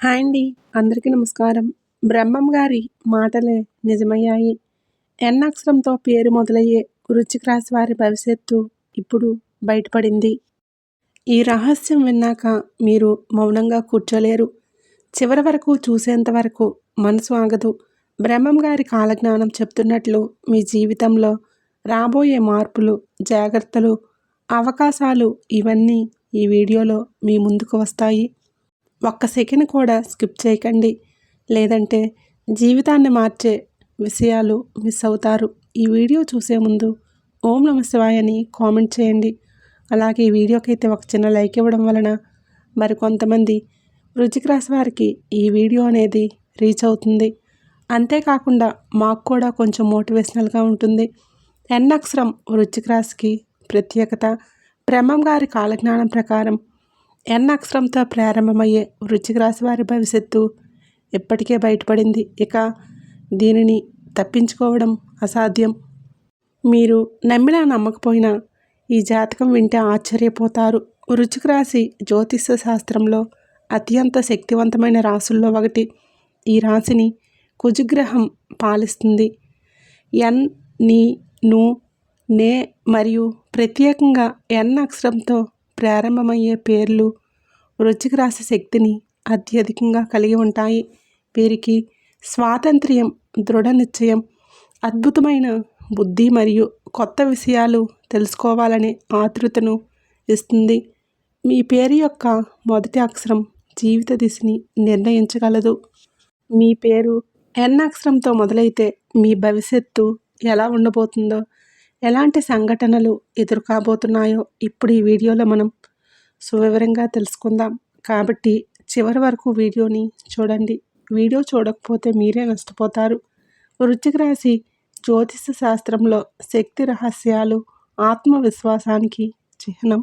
Hi అండి. అందరికీ నమస్కారం. బ్రహ్మం గారి మాటలే నిజమయ్యాయి. ఎన్ అక్షరంతో పేరు మొదలయ్యే వృశ్చిక రాశి వారి భవిష్యత్తు ఇప్పుడు బయటపడింది. ఈ రహస్యం విన్నాక మీరు మౌనంగా కూర్చోలేరు. చివరి వరకు చూసేంత వరకు మనసు ఆగదు. బ్రహ్మం గారి కాలజ్ఞానం చెప్తున్నట్లు మీ జీవితంలో రాబోయే మార్పులు, జాగ్రత్తలు, అవకాశాలు ఇవన్నీ ఈ వీడియోలో మీ ముందుకు వస్తాయి. ఒక్క సెకండ్ కూడా స్కిప్ చేయకండి, లేదంటే జీవితాన్ని మార్చే విషయాలు మిస్ అవుతారు. ఈ వీడియో చూసే ముందు ఓం నమ శివాయ అని కామెంట్ చేయండి. అలాగే ఈ వీడియోకి అయితే ఒక చిన్న లైక్ ఇవ్వడం వలన మరికొంతమంది వృశ్చిక రాశి వారికి ఈ వీడియో అనేది రీచ్ అవుతుంది. అంతేకాకుండా మాకు కూడా కొంచెం మోటివేషనల్గా ఉంటుంది. ఎన్ అక్షరం వృశ్చిక రాశికి ప్రత్యేకత. బ్రహ్మం గారి కాలజ్ఞానం ప్రకారం ఎన్ అక్షరంతో ప్రారంభమయ్యే వృశ్చిక రాశి వారి భవిష్యత్తు ఇప్పటికే బయటపడింది. ఇక దీనిని తప్పించుకోవడం అసాధ్యం. మీరు నమ్మినా నమ్మకపోయినా ఈ జాతకం వింటే ఆశ్చర్యపోతారు. వృశ్చిక రాశి జ్యోతిష శాస్త్రంలో అత్యంత శక్తివంతమైన రాశుల్లో ఒకటి. ఈ రాశిని కుజగ్రహం పాలిస్తుంది. ఎన్, ని, ను, నే మరియు ప్రత్యేకంగా ఎన్ అక్షరంతో ప్రారంభమయ్యే పేర్లు వృశ్చిక రాశి శక్తిని అత్యధికంగా కలిగి ఉంటాయి. వీరికి స్వాతంత్ర్యం, దృఢ నిశ్చయం, అద్భుతమైన బుద్ధి మరియు కొత్త విషయాలు తెలుసుకోవాలనే ఆతృతను ఇస్తుంది. మీ పేరు యొక్క మొదటి అక్షరం జీవిత దిశని నిర్ణయించగలదు. మీ పేరు ఎన్ అక్షరంతో మొదలైతే మీ భవిష్యత్తు ఎలా ఉండబోతుందో, ఎలాంటి సంఘటనలు ఎదురుకాబోతున్నాయో ఇప్పుడు ఈ వీడియోలో మనం సువివరంగా తెలుసుకుందాం. కాబట్టి చివరి వరకు వీడియోని చూడండి. వీడియో చూడకపోతే మీరే నష్టపోతారు. వృశ్చిక రాశి జ్యోతిష శాస్త్రంలో శక్తి రహస్యాలు, ఆత్మవిశ్వాసానికి చిహ్నం.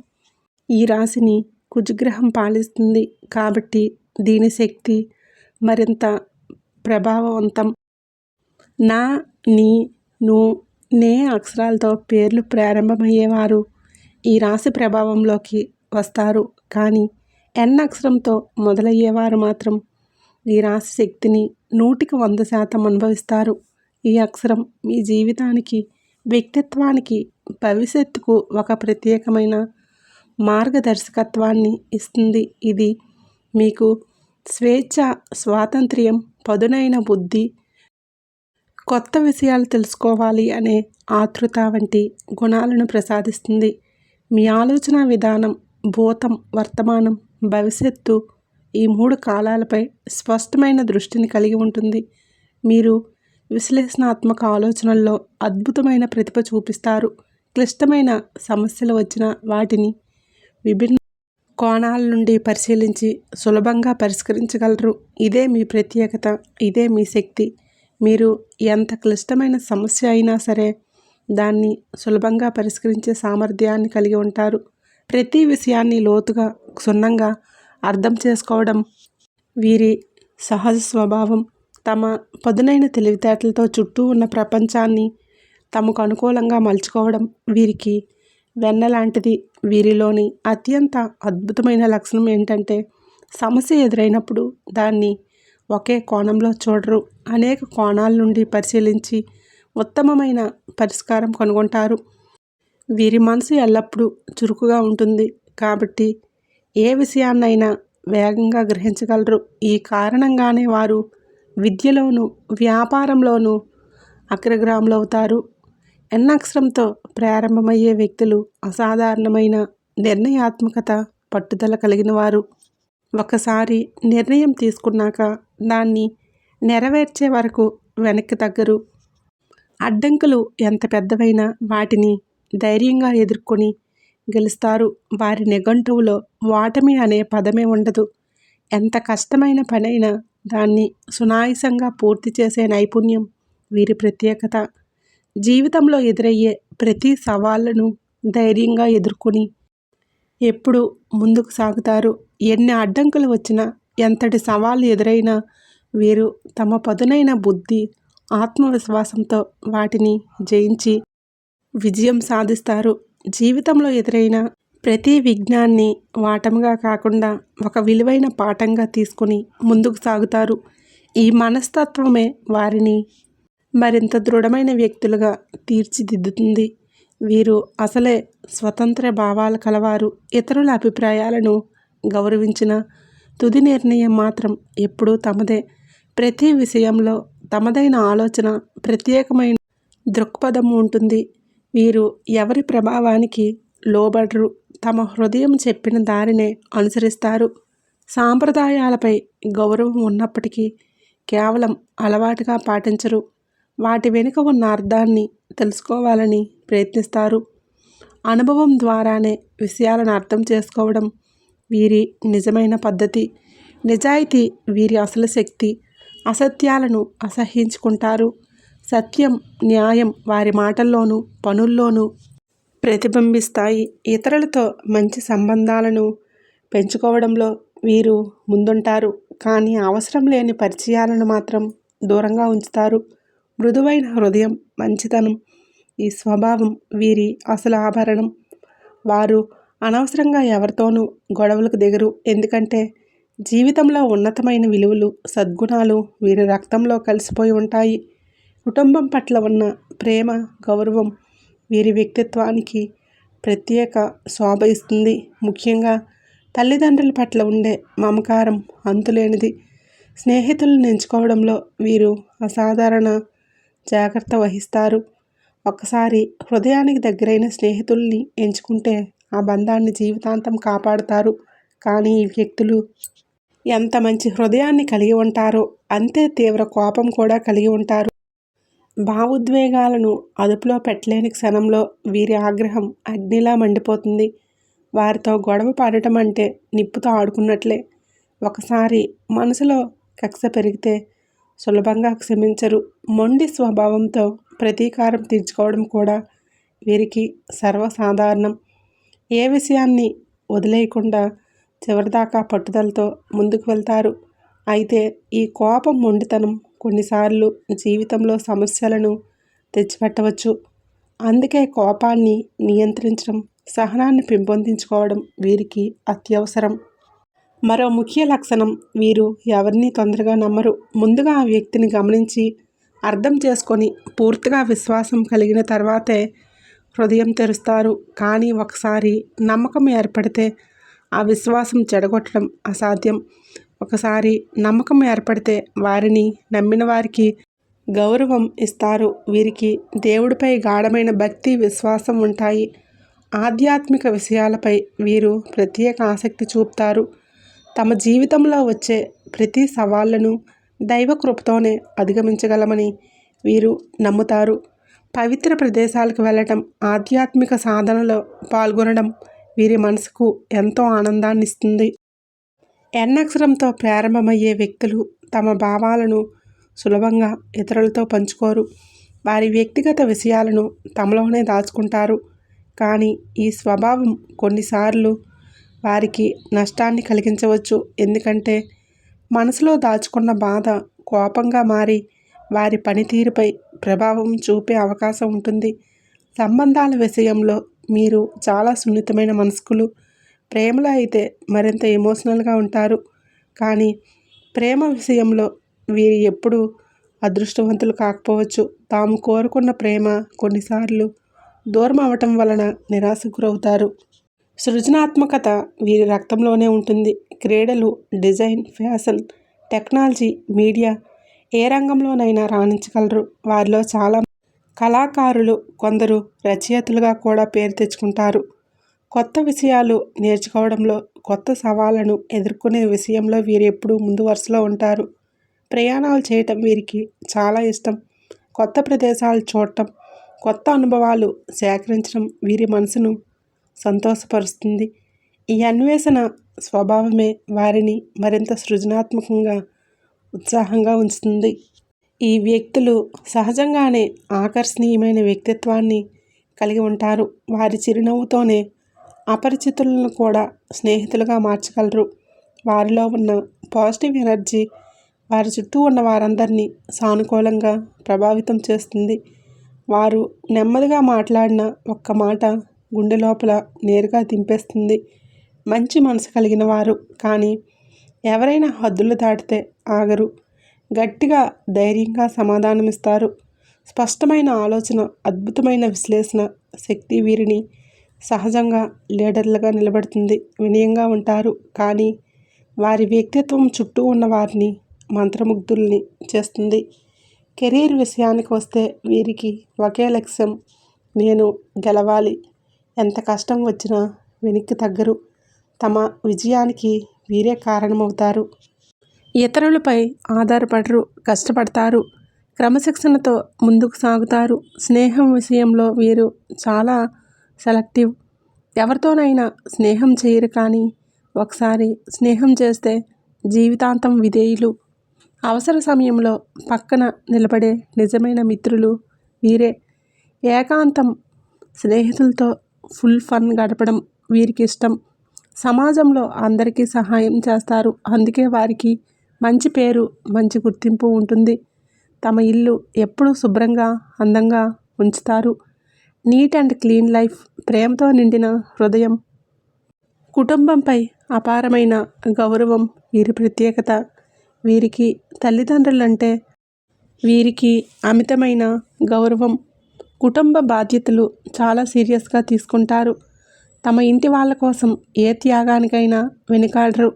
ఈ రాశిని కుజగ్రహం పాలిస్తుంది కాబట్టి దీని శక్తి మరింత ప్రభావవంతం. నా, ని, ను, నే అక్షరాలతో పేర్లు ప్రారంభమయ్యేవారు ఈ రాశి ప్రభావంలోకి వస్తారు. కానీ ఎన్ అక్షరంతో మొదలయ్యేవారు మాత్రం ఈ రాశి శక్తిని 100% అనుభవిస్తారు. ఈ అక్షరం మీ జీవితానికి, వ్యక్తిత్వానికి, భవిష్యత్తుకు ఒక ప్రత్యేకమైన మార్గదర్శకత్వాన్ని ఇస్తుంది. ఇది మీకు స్వేచ్ఛ, స్వాతంత్ర్యం, పదునైన బుద్ధి, కొత్త విషయాలు తెలుసుకోవాలి అనే ఆతృత వంటి గుణాలను ప్రసాదిస్తుంది. మీ ఆలోచన విధానం భూతం, వర్తమానం, భవిష్యత్తు ఈ 3 కాలాలపై స్పష్టమైన దృష్టిని కలిగి ఉంటుంది. మీరు విశ్లేషణాత్మక ఆలోచనల్లో అద్భుతమైన ప్రతిభ చూపిస్తారు. క్లిష్టమైన సమస్యలు వచ్చిన వాటిని విభిన్న కోణాల నుండి పరిశీలించి సులభంగా పరిష్కరించగలరు. ఇదే మీ ప్రత్యేకత, ఇదే మీ శక్తి. మీరు ఎంత క్లిష్టమైన సమస్య అయినా సరే దాన్ని సులభంగా పరిష్కరించే సామర్థ్యాన్ని కలిగి ఉంటారు. ప్రతి విషయాన్ని లోతుగా, క్షుణ్ణంగా అర్థం చేసుకోవడం వీరి సహజ స్వభావం. తమ పదునైన తెలివితేటలతో చుట్టూ ఉన్న ప్రపంచాన్ని తమకు అనుకూలంగా మలుచుకోవడం వీరికి వెన్నలాంటిది. వీరిలోని అత్యంత అద్భుతమైన లక్షణం ఏంటంటే సమస్య ఎదురైనప్పుడు దాన్ని ఒకే కోణంలో చూడరు. అనేక కోణాల నుండి పరిశీలించి ఉత్తమమైన పరిష్కారం కనుగొంటారు. వీరి మనసు ఎల్లప్పుడూ చురుకుగా ఉంటుంది కాబట్టి ఏ విషయాన్నైనా వేగంగా గ్రహించగలరు. ఈ కారణంగానే వారు విద్యలోనూ, వ్యాపారంలోనూ అగ్రగాములవుతారు. ఎన్ అక్షరంతో ప్రారంభమయ్యే వ్యక్తులు అసాధారణమైన నిర్ణయాత్మకత, పట్టుదల కలిగిన వారు. ఒకసారి నిర్ణయం తీసుకున్నాక దాన్ని నెరవేర్చే వరకు వెనక్కి తగ్గరు. అడ్డంకులు ఎంత పెద్దవైనా వాటిని ధైర్యంగా ఎదుర్కొని గెలుస్తారు. వారి నిఘంటువులో ఓటమి అనే పదమే ఉండదు. ఎంత కష్టమైన పనైనా దాన్ని సునాయాసంగా పూర్తి చేసే నైపుణ్యం వీరి ప్రత్యేకత. జీవితంలో ఎదురయ్యే ప్రతి సవాళ్లను ధైర్యంగా ఎదుర్కొని ఎప్పుడు ముందుకు సాగుతారు. ఎన్ని అడ్డంకులు వచ్చినా, ఎంతటి సవాళ్లు ఎదురైనా వీరు తమ పదునైన బుద్ధి, ఆత్మవిశ్వాసంతో వాటిని జయించి విజయం సాధిస్తారు. జీవితంలో ఎదురైన ప్రతి విఘ్నాన్ని వాటముగా కాకుండా ఒక విలువైన పాఠంగా తీసుకుని ముందుకు సాగుతారు. ఈ మనస్తత్వమే వారిని మరింత దృఢమైన వ్యక్తులుగా తీర్చిదిద్దుతుంది. వీరు అసలే స్వతంత్ర భావాలు కలవారు. ఇతరుల అభిప్రాయాలను గౌరవించిన తుది నిర్ణయం మాత్రం ఎప్పుడూ తమదే. ప్రతి విషయంలో తమదైన ఆలోచన, ప్రత్యేకమైన దృక్పథం ఉంటుంది. వీరు ఎవరి ప్రభావానికి లోబడరు. తమ హృదయం చెప్పిన దారినే అనుసరిస్తారు. సాంప్రదాయాలపై గౌరవం ఉన్నప్పటికీ కేవలం అలవాటుగా పాటించరు. వాటి వెనుక ఉన్న అర్థాన్ని తెలుసుకోవాలని ప్రయత్నిస్తారు. అనుభవం ద్వారానే విషయాలను అర్థం చేసుకోవడం వీరి నిజమైన పద్ధతి. నిజాయితీ వీరి అసలు శక్తి. అసత్యాలను అసహ్యించుకుంటారు. సత్యం, న్యాయం వారి మాటల్లోనూ పనుల్లోనూ ప్రతిబింబిస్తాయి. ఇతరులతో మంచి సంబంధాలను పెంచుకోవడంలో వీరు ముందుంటారు. కానీ అవసరం లేని పరిచయాలను మాత్రం దూరంగా ఉంచుతారు. మృదువైన హృదయం, మంచితనం ఈ స్వభావం వీరి అసలు ఆభరణం. వారు అనవసరంగా ఎవరితోనూ గొడవలకు దిగరు. ఎందుకంటే జీవితంలో ఉన్నతమైన విలువలు, సద్గుణాలు వీరి రక్తంలో కలిసిపోయి ఉంటాయి. కుటుంబం పట్ల ఉన్న ప్రేమ, గౌరవం వీరి వ్యక్తిత్వానికి ప్రత్యేక శోభ ఇస్తుంది. ముఖ్యంగా తల్లిదండ్రుల పట్ల ఉండే మమకారం అంతులేనిది. స్నేహితులను ఎంచుకోవడంలో వీరు అసాధారణ జాగ్రత్త వహిస్తారు. ఒక్కసారి హృదయానికి దగ్గరైన స్నేహితుల్ని ఎంచుకుంటే ఆ బంధాన్ని జీవితాంతం కాపాడుతారు. కానీ ఈ వ్యక్తులు ఎంత మంచి హృదయాన్ని కలిగి ఉంటారో అంతే తీవ్ర కోపం కూడా కలిగి ఉంటారు. భావోద్వేగాలను అదుపులో పెట్టలేని క్షణంలో వీరి ఆగ్రహం అగ్నిలా మండిపోతుంది. వారితో గొడవ పడటం అంటే నిప్పుతో ఆడుకున్నట్లే. ఒకసారి మనసులో కక్ష పెరిగితే సులభంగా క్షమించరు. మొండి స్వభావంతో ప్రతీకారం తీర్చుకోవడం కూడా వీరికి సర్వసాధారణం. ఏ విషయాన్ని వదిలేయకుండా చివరిదాకా పట్టుదలతో ముందుకు వెళ్తారు. అయితే ఈ కోపం, మొండితనం కొన్నిసార్లు జీవితంలో సమస్యలను తెచ్చిపెట్టవచ్చు. అందుకే కోపాన్ని నియంత్రించడం, సహనాన్ని పెంపొందించుకోవడం వీరికి అత్యవసరం. మరో ముఖ్య లక్షణం, వీరు ఎవరిని తొందరగా నమ్మరు. ముందుగా ఆ వ్యక్తిని గమనించి అర్థం చేసుకొని పూర్తిగా విశ్వాసం కలిగిన తర్వాతే హృదయం తెరుస్తారు. కానీ ఒకసారి నమ్మకం ఏర్పడితే ఆ విశ్వాసం చెడగొట్టడం అసాధ్యం. ఒకసారి నమ్మకం ఏర్పడితే వారిని నమ్మిన వారికి గౌరవం ఇస్తారు. వీరికి దేవుడిపై గాఢమైన భక్తి, విశ్వాసం ఉంటాయి. ఆధ్యాత్మిక విషయాలపై వీరు ప్రత్యేక ఆసక్తి చూపుతారు. తమ జీవితంలో వచ్చే ప్రతి సవాళ్లను దైవ కృపతోనే అధిగమించగలమని వీరు నమ్ముతారు. పవిత్ర ప్రదేశాలకు వెళ్ళటం, ఆధ్యాత్మిక సాధనలో పాల్గొనడం వీరి మనసుకు ఎంతో ఆనందాన్ని ఇస్తుంది. ఎన్ అక్షరంతో ప్రారంభమయ్యే వ్యక్తులు తమ భావాలను సులభంగా ఇతరులతో పంచుకోరు. వారి వ్యక్తిగత విషయాలను తమలోనే దాచుకుంటారు. కానీ ఈ స్వభావం కొన్నిసార్లు వారికి నష్టాన్ని కలిగించవచ్చు. ఎందుకంటే మనసులో దాచుకున్న బాధ కోపంగా మారి వారి పనితీరుపై ప్రభావం చూపే అవకాశం ఉంటుంది. సంబంధాల విషయంలో మీరు చాలా సున్నితమైన మనస్కులు. ప్రేమలో అయితే మరింత ఎమోషనల్గా ఉంటారు. కానీ ప్రేమ విషయంలో వీరు ఎప్పుడూ అదృష్టవంతులు కాకపోవచ్చు. తాము కోరుకున్న ప్రేమ కొన్నిసార్లు దూరం అవటం వలన నిరాశకు గురవుతారు. సృజనాత్మకత వీరి రక్తంలోనే ఉంటుంది. క్రీడలు, డిజైన్, ఫ్యాషన్, టెక్నాలజీ, మీడియా ఏ రంగంలోనైనా రాణించగలరు. వారిలో చాలా కళాకారులు, కొందరు రచయితలుగా కూడా పేరు తెచ్చుకుంటారు. కొత్త విషయాలు నేర్చుకోవడంలో, కొత్త సవాళ్లను ఎదుర్కొనే విషయంలో వీరు ఎప్పుడూ ముందు వరుసలో ఉంటారు. ప్రయాణాలు చేయటం వీరికి చాలా ఇష్టం. కొత్త ప్రదేశాలు చూడటం, కొత్త అనుభవాలు సేకరించడం వీరి మనసును సంతోషపరుస్తుంది. ఈ అన్వేషణ స్వభావమే వారిని మరింత సృజనాత్మకంగా, ఉత్సాహంగా ఉంచుతుంది. ఈ వ్యక్తులు సహజంగానే ఆకర్షణీయమైన వ్యక్తిత్వాన్ని కలిగి ఉంటారు. వారి చిరునవ్వుతోనే అపరిచితులను కూడా స్నేహితులుగా మార్చగలరు. వారిలో ఉన్న పాజిటివ్ ఎనర్జీ వారి చుట్టూ ఉన్న వారందరినీ సానుకూలంగా ప్రభావితం చేస్తుంది. వారు నెమ్మదిగా మాట్లాడిన ఒక్క మాట గుండె లోపల నేరుగా దింపేస్తుంది. మంచి మనసు కలిగిన వారు, కానీ ఎవరైనా హద్దులు దాటితే ఆగరు. గట్టిగా ధైర్యంగా సమాధానమిస్తారు. స్పష్టమైన ఆలోచన, అద్భుతమైన విశ్లేషణ శక్తి వీరిని సహజంగా లీడర్లుగా నిలబెడుతుంది. వినయంగా ఉంటారు, కానీ వారి వ్యక్తిత్వం చుట్టూ ఉన్న వారిని మంత్రముగ్ధుల్ని చేస్తుంది. కెరీర్ విషయానికి వస్తే వీరికి ఒకే లక్ష్యం, నేను గెలవాలి. ఎంత కష్టం వచ్చినా వెనక్కి తగ్గరు. తమ విజయానికి వీరే కారణమవుతారు. ఇతరులపై ఆధారపడరు, కష్టపడతారు. క్రమశిక్షణతో ముందుకు సాగుతారు. స్నేహం విషయంలో వీరు చాలా సెలెక్టివ్. ఎవరితోనైనా స్నేహం చేయరు, కానీ ఒకసారి స్నేహం చేస్తే జీవితాంతం విధేయులు. అవసర సమయంలో పక్కన నిలబడే నిజమైన మిత్రులు వీరే. ఏకాంతం, స్నేహితులతో ఫుల్ ఫన్ గడపడం వీరికి ఇష్టం. సమాజంలో అందరికీ సహాయం చేస్తారు. అందుకే వారికి మంచి పేరు, మంచి గుర్తింపు ఉంటుంది. తమ ఇల్లు ఎప్పుడూ శుభ్రంగా, అందంగా ఉంచుతారు. నీట్ అండ్ క్లీన్ లైఫ్, ప్రేమతో నిండిన హృదయం. కుటుంబంపై అపారమైన గౌరవం వీరి ప్రత్యేకత. వీరికి తల్లిదండ్రులంటే వీరికి అమితమైన గౌరవం. కుటుంబ బాధ్యతలు చాలా సీరియస్గా తీసుకుంటారు. తమ ఇంటి వాళ్ళ కోసం ఏ త్యాగానికైనా వెనుకాడరు.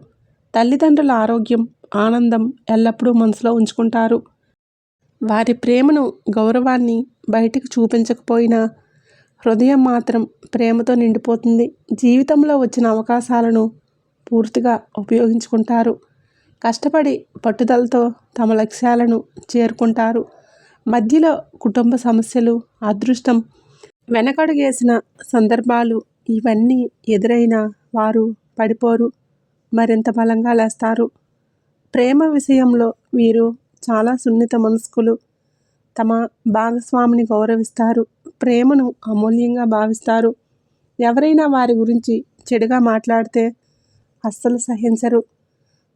తల్లిదండ్రుల ఆరోగ్యం, ఆనందం ఎల్లప్పుడూ మనసులో ఉంచుకుంటారు. వారి ప్రేమను, గౌరవాన్ని బయటికి చూపించకపోయినా హృదయం మాత్రం ప్రేమతో నిండిపోతుంది. జీవితంలో వచ్చిన అవకాశాలను పూర్తిగా ఉపయోగించుకుంటారు. కష్టపడి పట్టుదలతో తమ లక్ష్యాలను చేరుకుంటారు. మధ్యలో కుటుంబ సమస్యలు, అదృష్టం వెనకడుగేసిన సందర్భాలు ఇవన్నీ ఎదురైనా వారు పడిపోరు, మరింత బలంగా లేస్తారు. ప్రేమ విషయంలో వీరు చాలా సున్నిత మనస్కులు. తమ భాగస్వామిని గౌరవిస్తారు. ప్రేమను అమూల్యంగా భావిస్తారు. ఎవరైనా వారి గురించి చెడుగా మాట్లాడితే అస్సలు సహించరు.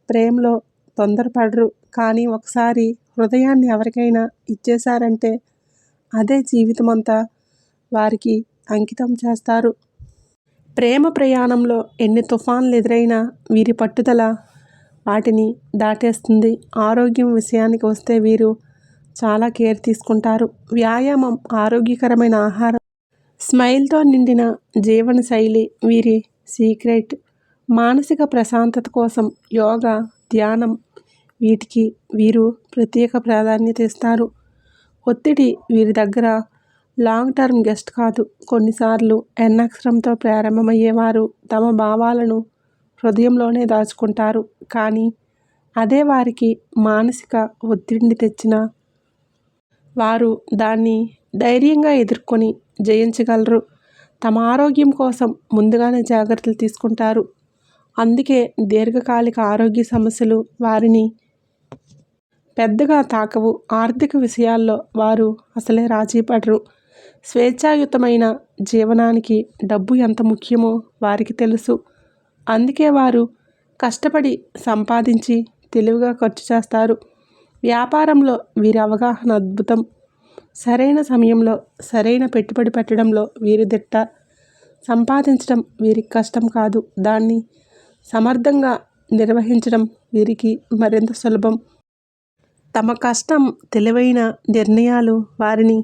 ప్రేమలో తొందరపడరు, కానీ ఒకసారి హృదయాన్ని ఎవరికైనా ఇచ్చేశారంటే అదే జీవితమంతా వారికి అంకితం చేస్తారు. ప్రేమ ప్రయాణంలో ఎన్ని తుఫాన్లు ఎదురైనా వీరి పట్టుదల వాటిని దాటేస్తుంది. ఆరోగ్యం విషయానికి వస్తే వీరు చాలా కేర్ తీసుకుంటారు. వ్యాయామం, ఆరోగ్యకరమైన ఆహారం, స్మైల్తో నిండిన జీవన శైలి వీరి సీక్రెట్. మానసిక ప్రశాంతత కోసం యోగా, ధ్యానం వీటికి వీరు ప్రత్యేక ప్రాధాన్యత ఇస్తారు. ఒత్తిడి వీరి దగ్గర లాంగ్ టర్మ్ గెస్ట్ కాదు. కొన్నిసార్లు ఎన్ అక్షరంతో ప్రారంభమయ్యేవారు తమ భావాలను హృదయంలోనే దాచుకుంటారు, కానీ అదే వారికి మానసిక ఒత్తిడిని తెచ్చిన వారు దాన్ని ధైర్యంగా ఎదుర్కొని జయించగలరు. తమ ఆరోగ్యం కోసం ముందుగానే జాగ్రత్తలు తీసుకుంటారు. అందుకే దీర్ఘకాలిక ఆరోగ్య సమస్యలు వారిని పెద్దగా తాకవు. ఆర్థిక విషయాల్లో వారు అసలే రాజీ పడరు. స్వేచ్ఛాయుతమైన జీవనానికి డబ్బు ఎంత ముఖ్యమో వారికి తెలుసు. అందుకే వారు కష్టపడి సంపాదించి తెలివిగా ఖర్చు చేస్తారు. వ్యాపారంలో వీరి అవగాహన అద్భుతం. సరైన సమయంలో సరైన పెట్టుబడి పెట్టడంలో వీరి దిట్ట. సంపాదించడం వీరికి కష్టం కాదు, దాన్ని సమర్థంగా నిర్వహించడం వీరికి మరింత సులభం. తమ కష్టం, తెలివైన నిర్ణయాలు వారిని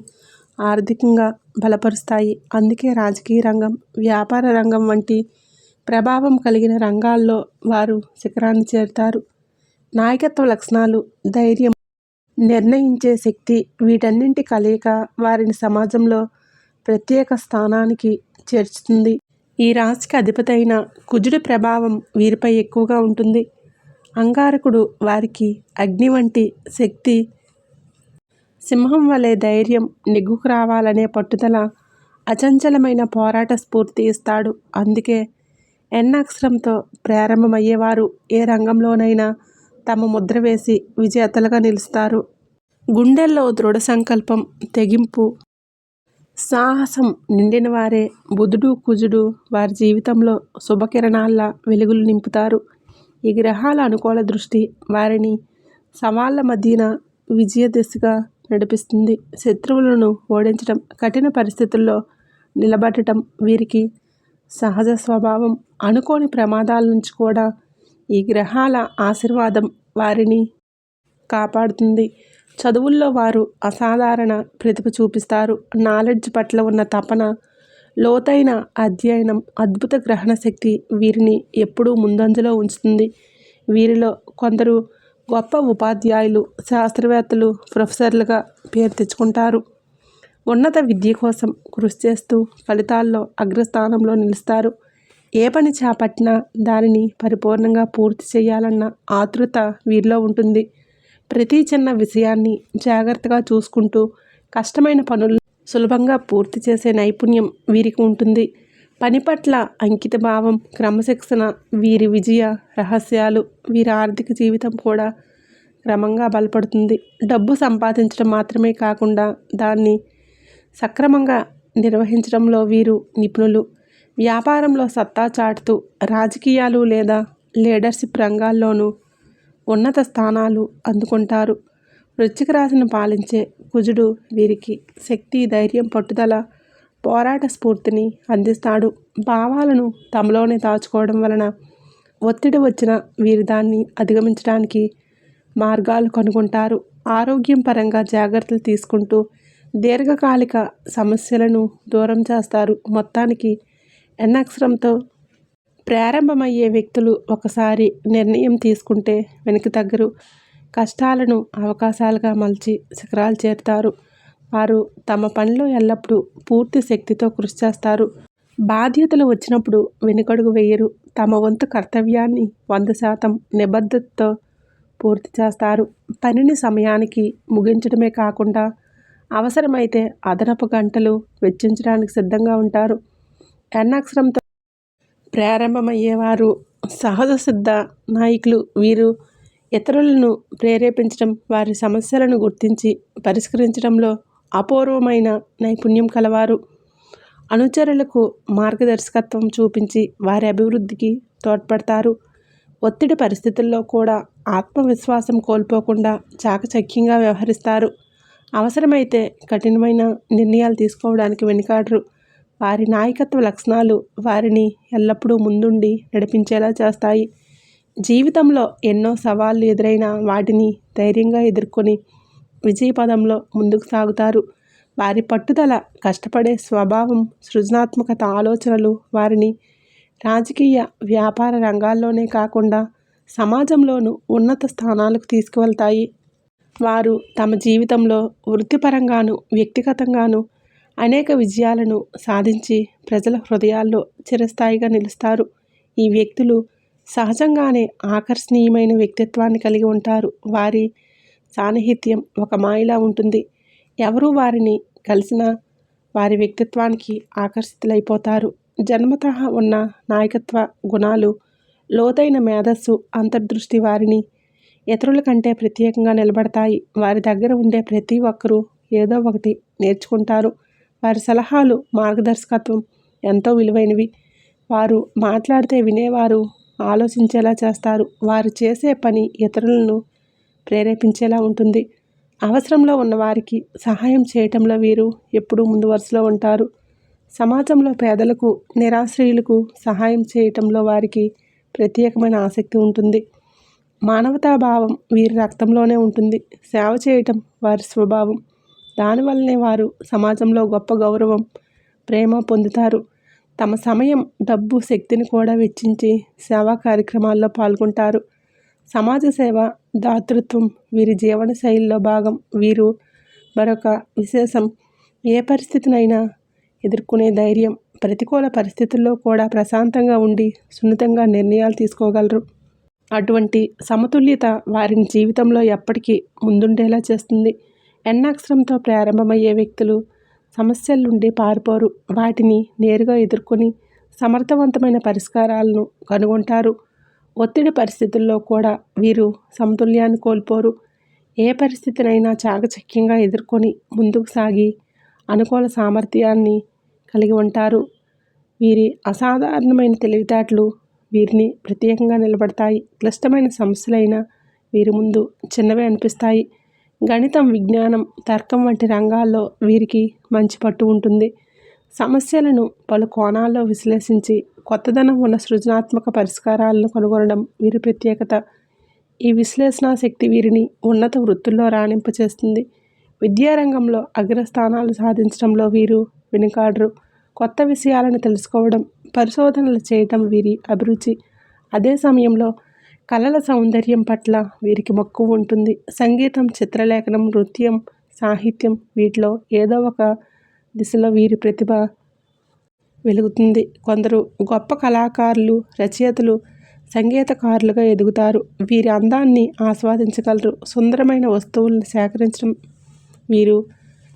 ఆర్థికంగా బలపరుస్తాయి. అందుకే రాజకీయ రంగం, వ్యాపార రంగం వంటి ప్రభావం కలిగిన రంగాల్లో వారు శిఖరాన్ని చేరుతారు. నాయకత్వ లక్షణాలు, ధైర్యం, నిర్ణయించే శక్తి వీటన్నింటి కలయిక వారిని సమాజంలో ప్రత్యేక స్థానానికి చేర్చుతుంది. ఈ రాశికి అధిపతి అయిన కుజుడి ప్రభావం వీరిపై ఎక్కువగా ఉంటుంది. అంగారకుడు వారికి అగ్ని వంటి శక్తి. సింహం వలె ధైర్యం, నెగ్గుకు రావాలనే పట్టుదల, అచంచలమైన పోరాట స్ఫూర్తి ఇస్తాడు. అందుకే ఎన్ అక్షరంతో ప్రారంభమయ్యేవారు ఏ రంగంలోనైనా తమ ముద్ర వేసి విజేతలుగా నిలుస్తారు. గుండెల్లో దృఢ సంకల్పం, తెగింపు, సాహసం నిండిన వారే బుధుడు, కుజుడు వారి జీవితంలో శుభకిరణాల్లా వెలుగులు నింపుతారు. ఈ గ్రహాల అనుకూల దృష్టి వారిని సవాళ్ల మధ్యన విజయ దిశగా నడిపిస్తుంది. శత్రువులను ఓడించడం, కఠిన పరిస్థితుల్లో నిలబడటం వీరికి సహజ స్వభావం. అనుకోని ప్రమాదాల నుంచి కూడా ఈ గ్రహాల ఆశీర్వాదం వారిని కాపాడుతుంది. చదువుల్లో వారు అసాధారణ ప్రతిభ చూపిస్తారు. నాలెడ్జ్ పట్ల ఉన్న తపన, లోతైన అధ్యయనం, అద్భుత గ్రహణ శక్తి వీరిని ఎప్పుడూ ముందంజలో ఉంచుతుంది. వీరిలో కొందరు గొప్ప ఉపాధ్యాయులు, శాస్త్రవేత్తలు, ప్రొఫెసర్లుగా పేరు తెచ్చుకుంటారు. ఉన్నత విద్య కోసం కృషి చేస్తూ ఫలితాల్లో అగ్రస్థానంలో నిలుస్తారు. ఏ పని చేపట్టినా దానిని పరిపూర్ణంగా పూర్తి చేయాలన్న ఆతృత వీరిలో ఉంటుంది. ప్రతి చిన్న విషయాన్ని జాగ్రత్తగా చూసుకుంటూ కష్టమైన పనులు సులభంగా పూర్తి చేసే నైపుణ్యం వీరికి ఉంటుంది. పని పట్ల అంకిత భావం, క్రమశిక్షణ వీరి విజయ రహస్యాలు. వీరి ఆర్థిక జీవితం కూడా క్రమంగా బలపడుతుంది. డబ్బు సంపాదించడం మాత్రమే కాకుండా దాన్ని సక్రమంగా నిర్వహించడంలో వీరు నిపుణులు. వ్యాపారంలో సత్తా చాటుతూ రాజకీయాలు లేదా లీడర్షిప్ రంగాల్లోనూ ఉన్నత స్థానాలు అందుకుంటారు. వృశ్చిక రాశిని పాలించే కుజుడు వీరికి శక్తి, ధైర్యం, పట్టుదల, పోరాట స్ఫూర్తిని అందిస్తాడు. భావాలను తమలోనే దాచుకోవడం వలన ఒత్తిడి వచ్చిన వీరు దాన్ని అధిగమించడానికి మార్గాలు కనుగొంటారు. ఆరోగ్యం పరంగా జాగ్రత్తలు తీసుకుంటూ దీర్ఘకాలిక సమస్యలను దూరం చేస్తారు. మొత్తానికి ఎన్ అక్షరంతో ప్రారంభమయ్యే వ్యక్తులు ఒకసారి నిర్ణయం తీసుకుంటే వెనక్కి తగ్గరు. కష్టాలను అవకాశాలుగా మలిచి శిఖరాలు చేరుతారు. వారు తమ పనిలో ఎల్లప్పుడూ పూర్తి శక్తితో కృషి చేస్తారు. బాధ్యతలు వచ్చినప్పుడు వెనుకడుగు వేయరు. తమ వంతు కర్తవ్యాన్ని 100% నిబద్ధతతో పూర్తి చేస్తారు. పనిని సమయానికి ముగించడమే కాకుండా అవసరమైతే అదనపు గంటలు వెచ్చించడానికి సిద్ధంగా ఉంటారు. ఎన్ అక్షరంతో ప్రారంభమయ్యేవారు సహజ సిద్ధ నాయకులు. వీరు ఇతరులను ప్రేరేపించడం, వారి సమస్యలను గుర్తించి పరిష్కరించడంలో అపూర్వమైన నైపుణ్యం కలవారు. అనుచరులకు మార్గదర్శకత్వం చూపించి వారి అభివృద్ధికి తోడ్పడతారు. ఒత్తిడి పరిస్థితుల్లో కూడా ఆత్మవిశ్వాసం కోల్పోకుండా చాకచక్యంగా వ్యవహరిస్తారు. అవసరమైతే కఠినమైన నిర్ణయాలు తీసుకోవడానికి వెనుకాడరు. వారి నాయకత్వ లక్షణాలు వారిని ఎల్లప్పుడూ ముందుండి నడిపించేలా చేస్తాయి. జీవితంలో ఎన్నో సవాళ్లు ఎదురైనా వాటిని ధైర్యంగా ఎదుర్కొని విజయపదంలో ముందుకు సాగుతారు. వారి పట్టుదల, కష్టపడే స్వభావం, సృజనాత్మకత ఆలోచనలు వారిని రాజకీయ, వ్యాపార రంగాల్లోనే కాకుండా సమాజంలోనూ ఉన్నత స్థానాలకు తీసుకువెళ్తాయి. వారు తమ జీవితంలో వృత్తిపరంగాను, వ్యక్తిగతంగాను అనేక విజయాలను సాధించి ప్రజల హృదయాల్లో చిరస్థాయిగా నిలుస్తారు. ఈ వ్యక్తులు సహజంగానే ఆకర్షణీయమైన వ్యక్తిత్వాన్ని కలిగి ఉంటారు. వారి సాన్నిహిత్యం ఒక మాయలా ఉంటుంది. ఎవరు వారిని కలిసినా వారి వ్యక్తిత్వానికి ఆకర్షితులైపోతారు. జన్మతః ఉన్న నాయకత్వ గుణాలు, లోతైన మేధస్సు, అంతర్దృష్టి వారిని ఇతరుల కంటే ప్రత్యేకంగా నిలబడతాయి. వారి దగ్గర ఉండే ప్రతి ఒక్కరూ ఏదో ఒకటి నేర్చుకుంటారు. వారి సలహాలు, మార్గదర్శకత్వం ఎంతో విలువైనవి. వారు మాట్లాడితే వినేవారు ఆలోచించేలా చేస్తారు. వారు చేసే పని ఇతరులను ప్రేరేపించేలా ఉంటుంది. అవసరంలో ఉన్నవారికి సహాయం చేయటంలో వీరు ఎప్పుడూ ముందు వరుసలో ఉంటారు. సమాజంలో పేదలకు, నిరాశ్రయులకు సహాయం చేయటంలో వారికి ప్రత్యేకమైన ఆసక్తి ఉంటుంది. మానవతాభావం వీరి రక్తంలోనే ఉంటుంది. సేవ చేయటం వారి స్వభావం. దానివల్లనే వారు సమాజంలో గొప్ప గౌరవం, ప్రేమ పొందుతారు. తమ సమయం, డబ్బు, శక్తిని కూడా వెచ్చించి సేవా కార్యక్రమాల్లో పాల్గొంటారు. సమాజ సేవ, దాతృత్వం వీరి జీవన శైలిలో భాగం. వీరు మరొక విశేషం ఏ పరిస్థితినైనా ఎదుర్కొనే ధైర్యం. ప్రతికూల పరిస్థితుల్లో కూడా ప్రశాంతంగా ఉండి సున్నితంగా నిర్ణయాలు తీసుకోగలరు. అటువంటి సమతుల్యత వారిని జీవితంలో ఎప్పటికీ ముందుండేలా చేస్తుంది. ఎన్ అక్షరంతో ప్రారంభమయ్యే వ్యక్తులు సమస్యల నుండి పారిపోరు. వాటిని నేరుగా ఎదుర్కొని సమర్థవంతమైన పరిష్కారాలను కనుగొంటారు. ఒత్తిడి పరిస్థితుల్లో కూడా వీరు సమతుల్యాన్ని కోల్పోరు. ఏ పరిస్థితినైనా చాకచక్యంగా ఎదుర్కొని ముందుకు సాగి అనుకూల సామర్థ్యాన్ని కలిగి ఉంటారు. వీరి అసాధారణమైన తెలివితేటలు వీరిని ప్రత్యేకంగా నిలబడతాయి. క్లిష్టమైన సమస్యలైనా వీరి ముందు చిన్నవే అనిపిస్తాయి. గణితం, విజ్ఞానం, తర్కం వంటి రంగాల్లో వీరికి మంచి పట్టు ఉంటుంది. సమస్యలను పలు కోణాల్లో విశ్లేషించి కొత్తదనం ఉన్న సృజనాత్మక పరిష్కారాలను కనుగొనడం వీరి ప్రత్యేకత. ఈ విశ్లేషణా శక్తి వీరిని ఉన్నత వృత్తుల్లో రాణింపచేస్తుంది. విద్యారంగంలో అగ్రస్థానాలు సాధించడంలో వీరు వెనుకాడరు. కొత్త విషయాలను తెలుసుకోవడం, పరిశోధనలు చేయటం వీరి అభిరుచి. అదే సమయంలో కళల సౌందర్యం పట్ల వీరికి మక్కువ ఉంటుంది. సంగీతం, చిత్రలేఖనం, నృత్యం, సాహిత్యం వీటిలో ఏదో ఒక దిశలో వీరి ప్రతిభ వెలుగుతుంది. కొందరు గొప్ప కళాకారులు, రచయితలు, సంగీతకారులుగా ఎదుగుతారు. వీరి అందాన్ని ఆస్వాదించగలరు. సుందరమైన వస్తువులను సేకరించడం వీరు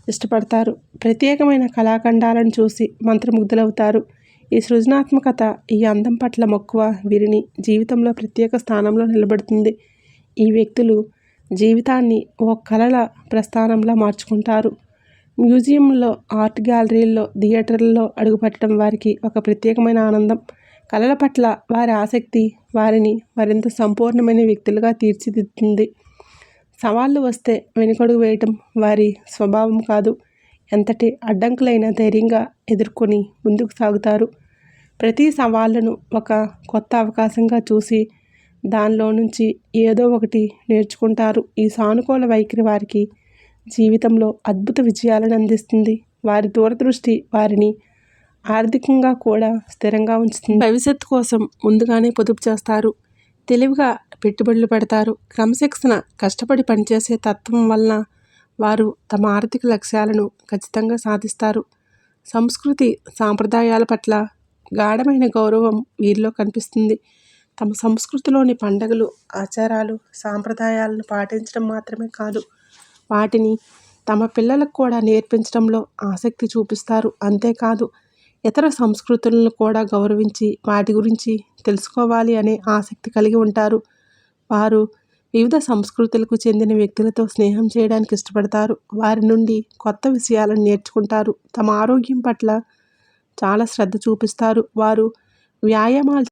ఇష్టపడతారు. ప్రత్యేకమైన కళాఖండాలను చూసి మంత్రముగ్ధులవుతారు. ఈ సృజనాత్మకత, ఈ అందం పట్ల మక్కువ వీరిని జీవితంలో ప్రత్యేక స్థానంలో నిలబెడుతుంది. ఈ వ్యక్తులు జీవితాన్ని ఓ కళల ప్రస్థానంలా మార్చుకుంటారు. మ్యూజియంలో, ఆర్ట్ గ్యాలరీల్లో, థియేటర్లలో అడుగుపెట్టడం వారికి ఒక ప్రత్యేకమైన ఆనందం. కళల పట్ల వారి ఆసక్తి వారిని మరింత సంపూర్ణమైన వ్యక్తులుగా తీర్చిదిద్దుతుంది. సవాళ్లు వస్తే వెనుకడుగు వేయటం వారి స్వభావం కాదు. ఎంతటి అడ్డంకులైనా ధైర్యంగా ఎదుర్కొని ముందుకు సాగుతారు. ప్రతి సవాళ్లను ఒక కొత్త అవకాశంగా చూసి దానిలో నుంచి ఏదో ఒకటి నేర్చుకుంటారు. ఈ సానుకూల వైఖరి వారికి జీవితంలో అద్భుత విజయాలను అందిస్తుంది. వారి దూరదృష్టి వారిని ఆర్థికంగా కూడా స్థిరంగా ఉంచుతుంది. భవిష్యత్తు కోసం ముందుగానే పొదుపు చేస్తారు. తెలివిగా పెట్టుబడులు పెడతారు. క్రమశిక్షణ, కష్టపడి పనిచేసే తత్వం వలన వారు తమ ఆర్థిక లక్ష్యాలను ఖచ్చితంగా సాధిస్తారు. సంస్కృతి, సాంప్రదాయాల పట్ల గాఢమైన గౌరవం వీరిలో కనిపిస్తుంది. తమ సంస్కృతిలోని పండుగలు, ఆచారాలు, సాంప్రదాయాలను పాటించడం మాత్రమే కాదు, వాటిని తమ పిల్లలకు కూడా నేర్పించడంలో ఆసక్తి చూపిస్తారు. అంతేకాదు, ఇతర సంస్కృతులను కూడా గౌరవించి వాటి గురించి తెలుసుకోవాలి అనే ఆసక్తి కలిగి ఉంటారు. వారు వివిధ సంస్కృతులకు చెందిన వ్యక్తులతో స్నేహం చేయడానికి ఇష్టపడతారు. వారి నుండి కొత్త విషయాలను నేర్చుకుంటారు. తమ ఆరోగ్యం పట్ల చాలా శ్రద్ధ చూపిస్తారు. వారు వ్యాయామాలు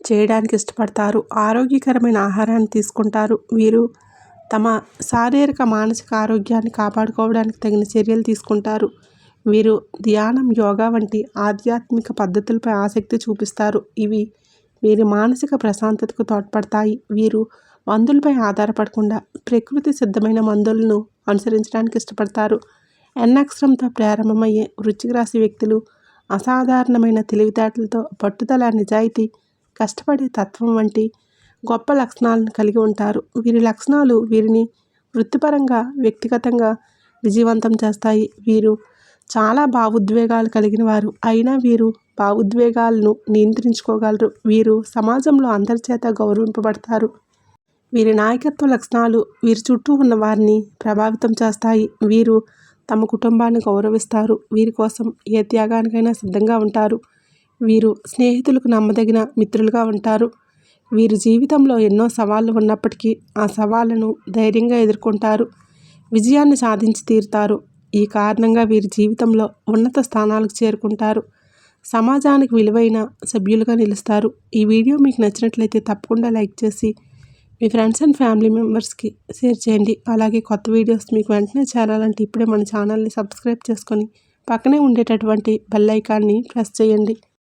చేయడానికి ఇష్టపడతారు. ఆరోగ్యకరమైన ఆహారాన్ని తీసుకుంటారు. వీరు తమ శారీరక, మానసిక ఆరోగ్యాన్ని కాపాడుకోవడానికి తగిన చర్యలు తీసుకుంటారు. వీరు ధ్యానం, యోగా వంటి ఆధ్యాత్మిక పద్ధతులపై ఆసక్తి చూపిస్తారు. ఇవి వీరి మానసిక ప్రశాంతతకు తోడ్పడతాయి. వీరు మందులపై ఆధారపడకుండా ప్రకృతి సిద్ధమైన మందులను అనుసరించడానికి ఇష్టపడతారు. ఎన్ అక్షరంతో ప్రారంభమయ్యే వృశ్చిక రాశి వ్యక్తులు అసాధారణమైన తెలివితేటలతో, పట్టుదల, నిజాయితీ, కష్టపడే తత్వం వంటి గొప్ప లక్షణాలను కలిగి ఉంటారు. వీరి లక్షణాలు వీరిని వృత్తిపరంగా, వ్యక్తిగతంగా విజయవంతం చేస్తాయి. వీరు చాలా భావోద్వేగాలు కలిగిన వారు. అయినా వీరు భావోద్వేగాలను నియంత్రించుకోగలరు. వీరు సమాజంలో అందరి చేత గౌరవింపబడతారు. వీరి నాయకత్వ లక్షణాలు వీరి చుట్టూ ఉన్న వారిని ప్రభావితం చేస్తాయి. వీరు తమ కుటుంబాన్ని గౌరవిస్తారు. వీరి కోసం ఏ త్యాగానికైనా సిద్ధంగా ఉంటారు. వీరు స్నేహితులకు నమ్మదగిన మిత్రులుగా ఉంటారు. వీరి జీవితంలో ఎన్నో సవాళ్లు ఉన్నప్పటికీ ఆ సవాళ్లను ధైర్యంగా ఎదుర్కొంటారు. విజయాన్ని సాధించి తీరుతారు. ఈ కారణంగా వీరి జీవితంలో ఉన్నత స్థానాలకు చేరుకుంటారు. సమాజానికి విలువైన సభ్యులుగా నిలుస్తారు. ఈ వీడియో మీకు నచ్చినట్లయితే తప్పకుండా లైక్ చేసి మీ ఫ్రెండ్స్ అండ్ ఫ్యామిలీ మెంబర్స్కి షేర్ చేయండి. అలాగే కొత్త వీడియోస్ మీకు వెంటనే చేరాలంటే ఇప్పుడే మన ఛానల్ని సబ్స్క్రైబ్ చేసుకొని పక్కనే ఉండేటటువంటి బెల్ ఐకాన్ని ప్రెస్ చేయండి.